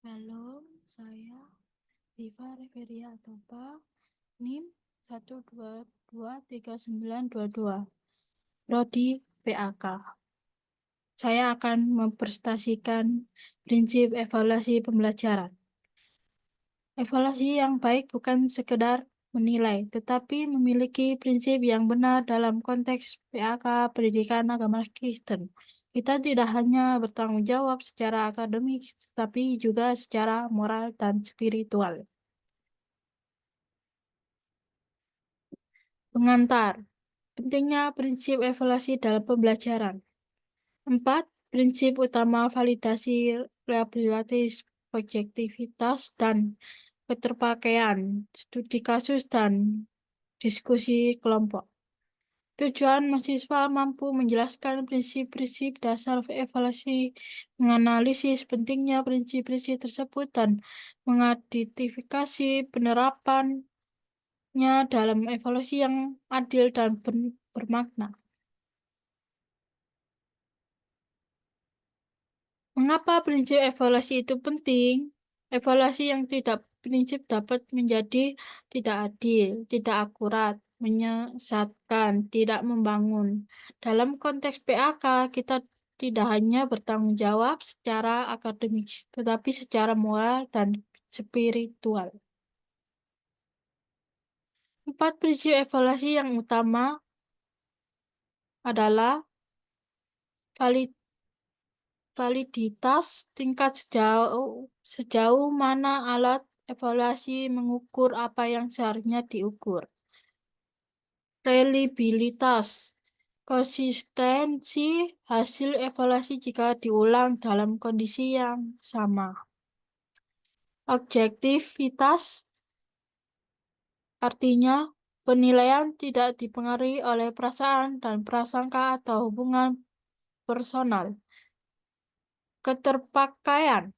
Halo, saya Diva Reveria Atopa, NIM 1223922, Prodi PAK. Saya akan mempresentasikan prinsip evaluasi pembelajaran. Evaluasi yang baik bukan sekedar menilai, tetapi memiliki prinsip yang benar dalam konteks PAK pendidikan agama Kristen. Kita tidak hanya bertanggung jawab secara akademik, tetapi juga secara moral dan spiritual. Pengantar. Pentingnya prinsip evaluasi dalam pembelajaran. 4. Prinsip utama validasi reliabilitas, objektivitas, dan keterpakaian, studi kasus, dan diskusi kelompok. Tujuan mahasiswa mampu menjelaskan prinsip-prinsip dasar evaluasi, menganalisis pentingnya prinsip-prinsip tersebut, dan mengidentifikasi penerapannya dalam evaluasi yang adil dan bermakna. Mengapa prinsip evaluasi itu penting? Evaluasi yang tidak prinsip dapat menjadi tidak adil, tidak akurat, menyesatkan, tidak membangun. Dalam konteks PAK, kita tidak hanya bertanggung jawab secara akademik, tetapi secara moral dan spiritual. 4 prinsip evaluasi yang utama adalah validitas tingkat sejauh mana alat evaluasi mengukur apa yang seharusnya diukur. Reliabilitas, konsistensi hasil evaluasi jika diulang dalam kondisi yang sama. Objektivitas, artinya penilaian tidak dipengaruhi oleh perasaan dan prasangka atau hubungan personal. Keterpakaian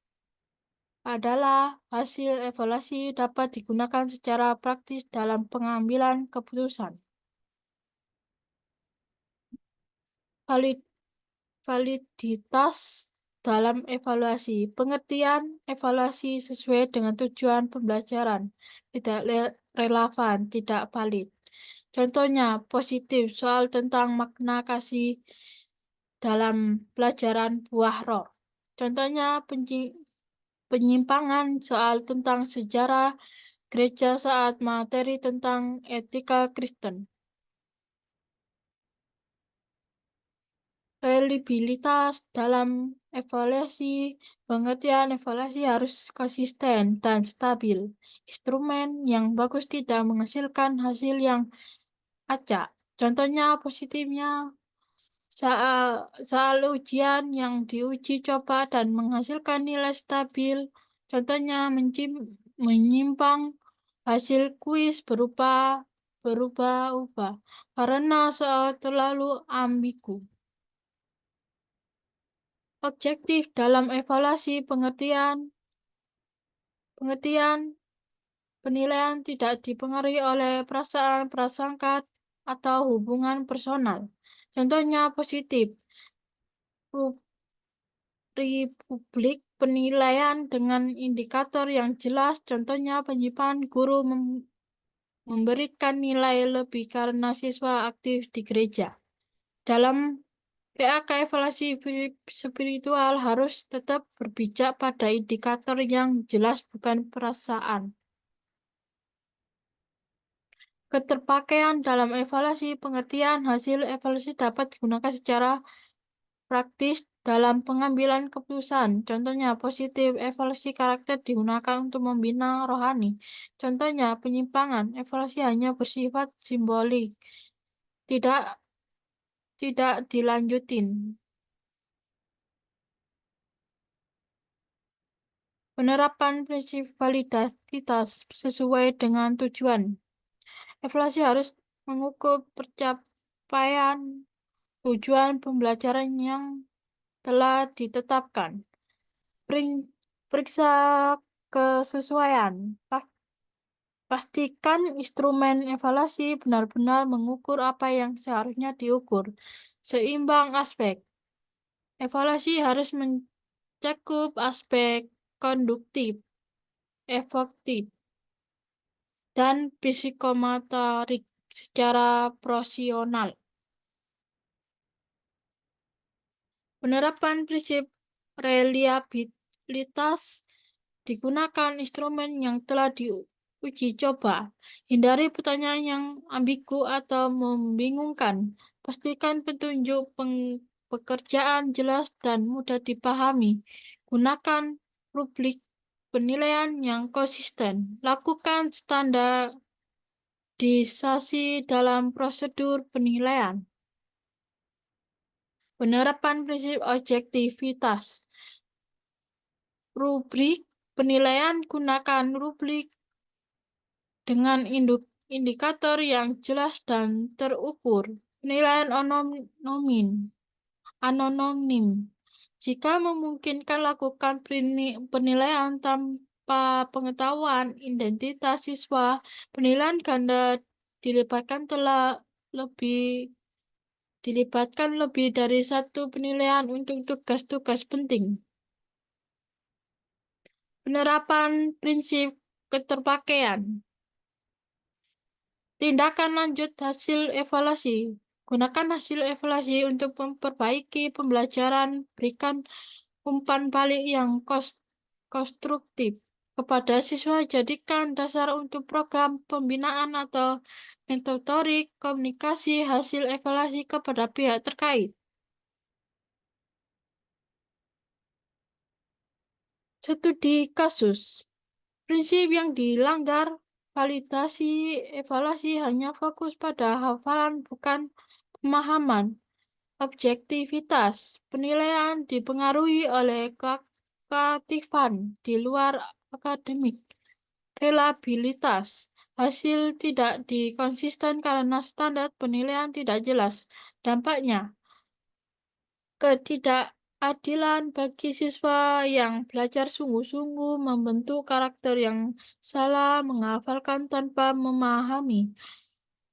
adalah hasil evaluasi dapat digunakan secara praktis dalam pengambilan keputusan. Valid- Validitas dalam evaluasi. Pengertian evaluasi sesuai dengan tujuan pembelajaran, tidak relevan, tidak valid. Contohnya, positif soal tentang makna kasih dalam pelajaran buah roh. Contohnya, penyimpangan soal tentang sejarah gereja saat materi tentang etika Kristen. Reliabilitas dalam evaluasi, pengertian evaluasi harus konsisten dan stabil. Instrumen yang bagus tidak menghasilkan hasil yang acak. Contohnya positifnya soal ujian yang diuji coba dan menghasilkan nilai stabil. Contohnya menyimpang hasil kuis berubah-ubah karena soal terlalu ambigu. Objektif dalam evaluasi pengertian penilaian tidak dipengaruhi oleh perasaan, prasangka, atau hubungan personal. Contohnya positif. Republik penilaian dengan indikator yang jelas, contohnya penyimpangan guru memberikan nilai lebih karena siswa aktif di gereja. Dalam PAK evaluasi spiritual harus tetap berpijak pada indikator yang jelas bukan perasaan. Keterpakaian dalam evaluasi pengertian hasil evaluasi dapat digunakan secara praktis dalam pengambilan keputusan. Contohnya positif, evaluasi karakter digunakan untuk membina rohani. Contohnya penyimpangan, evaluasi hanya bersifat simbolik, tidak tidak dilanjutin. Penerapan prinsip validitas sesuai dengan tujuan. Evaluasi harus mengukur pencapaian tujuan pembelajaran yang telah ditetapkan. Periksa kesesuaian. Pastikan instrumen evaluasi benar-benar mengukur apa yang seharusnya diukur. Seimbang aspek. Evaluasi harus mencakup aspek konduktif, efektif, dan psikomotorik secara proporsional. Penerapan prinsip reliabilitas digunakan instrumen yang telah diuji coba. Hindari pertanyaan yang ambigu atau membingungkan. Pastikan petunjuk pekerjaan jelas dan mudah dipahami. Gunakan rubrik penilaian yang konsisten. Lakukan standarisasi dalam prosedur penilaian. Penerapan prinsip objektivitas. Rubrik penilaian gunakan rubrik dengan indikator yang jelas dan terukur. Penilaian anonim. Jika memungkinkan, lakukan penilaian tanpa pengetahuan identitas siswa. Penilaian ganda lebih dilibatkan lebih dari satu penilaian untuk tugas-tugas penting. Penerapan prinsip keterpakaian. Tindakan lanjut hasil evaluasi. Gunakan hasil evaluasi untuk memperbaiki pembelajaran. Berikan umpan balik yang konstruktif kepada siswa. Jadikan dasar untuk program pembinaan atau metodologi komunikasi hasil evaluasi kepada pihak terkait. Studi kasus. Prinsip yang dilanggar, validasi evaluasi hanya fokus pada hafalan, bukan pemahaman. Objektivitas. Penilaian dipengaruhi oleh keaktifan di luar akademik. Reliabilitas. Hasil tidak dikonsisten karena standar penilaian tidak jelas. Dampaknya, ketidakadilan bagi siswa yang belajar sungguh-sungguh, membentuk karakter yang salah, menghafalkan tanpa memahami,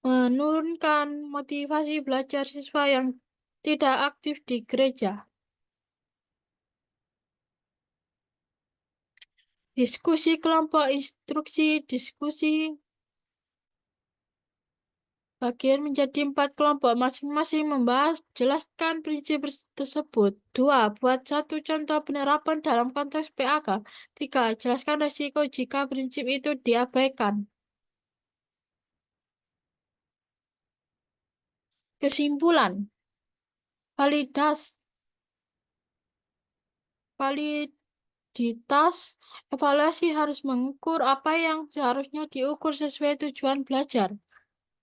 menurunkan motivasi belajar siswa yang tidak aktif di gereja. Diskusi kelompok instruksi. Diskusi bagian menjadi 4 kelompok, masing-masing membahas, jelaskan prinsip tersebut. 2. Buat satu contoh penerapan dalam konteks PAK. 3. Jelaskan risiko jika prinsip itu diabaikan. Kesimpulan. Validitas evaluasi harus mengukur apa yang seharusnya diukur sesuai tujuan belajar.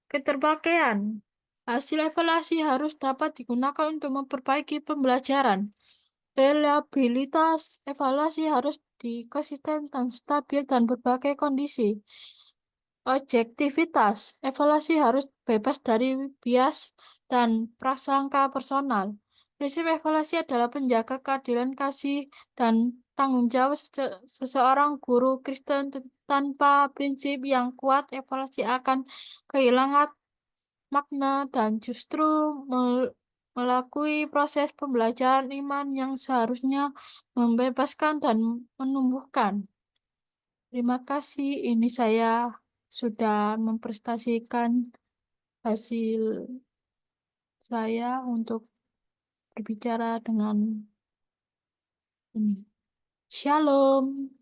Keterpakaian. Hasil evaluasi harus dapat digunakan untuk memperbaiki pembelajaran. Reliabilitas evaluasi harus konsisten dan stabil dan berbagai kondisi. Objektivitas evaluasi harus bebas dari bias dan prasangka personal. Prinsip evaluasi adalah penjaga keadilan kasih dan tanggung jawab seseorang guru Kristen. Tanpa prinsip yang kuat, evaluasi akan kehilangan makna dan justru melalui proses pembelajaran iman yang seharusnya membebaskan dan menumbuhkan. Terima kasih, ini saya sudah mempresentasikan hasil saya untuk berbicara dengan ini. Shalom.